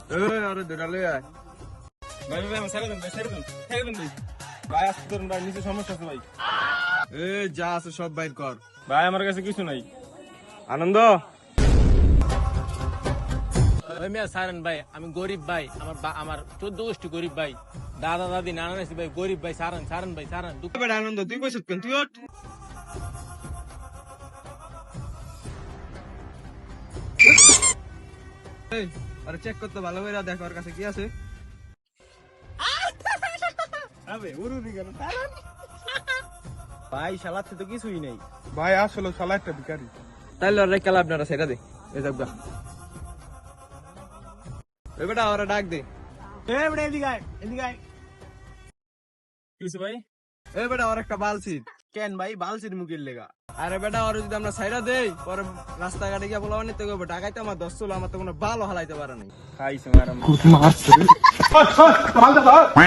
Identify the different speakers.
Speaker 1: আরে ধরে আয়
Speaker 2: ভাই ভাই আমার ছেড়ে দেন ভাই, ছেড়ে দেন ভাই। ভাই আসতে ধরুন ভাই, নিচে সমস্যা আছে ভাই।
Speaker 1: যা আছে সব বাইর কর।
Speaker 2: ভাই আমার কাছে কিছু নাই। আনন্দ
Speaker 3: ভাই মিয়া সারেন ভাই, আমি গরিব ভাই, আমার 14 গোষ্ঠী গরিব ভাই, দাদা দাদি নানা নাসি ভাই গরিব ভাই, সারেন সারেন ভাই সারেন।
Speaker 1: বেটা আনন্দ তুই কইছিস কেন? তুই ওঠ। আরে চেক করতে ভালো করে দেখ ওর কাছে কি আছে।
Speaker 3: ভাই শালাতে তো কিছুই নেই।
Speaker 2: ভাই আসলে শালা একটা ভিখারি।
Speaker 1: তাইলে ওরে কালা আপনারা সেটা দে। এই যাক গা। এ বেটা ওরা ডাক দে।
Speaker 2: কিছু ভাই
Speaker 1: এ বেটা ওর একটা বালছি।
Speaker 3: কেন ভাই বালসির মুখের লেগা?
Speaker 1: আরে বেটা ওর যদি আমরা সাইডা দেই পরে রাস্তাঘাটে গিয়ে বলা মানে তো ডাকাইতে আমার 10 ছিল, আমার তো কোনো বালও হালাইতে পারে নাই।
Speaker 2: খাইছে ম্যাডাম।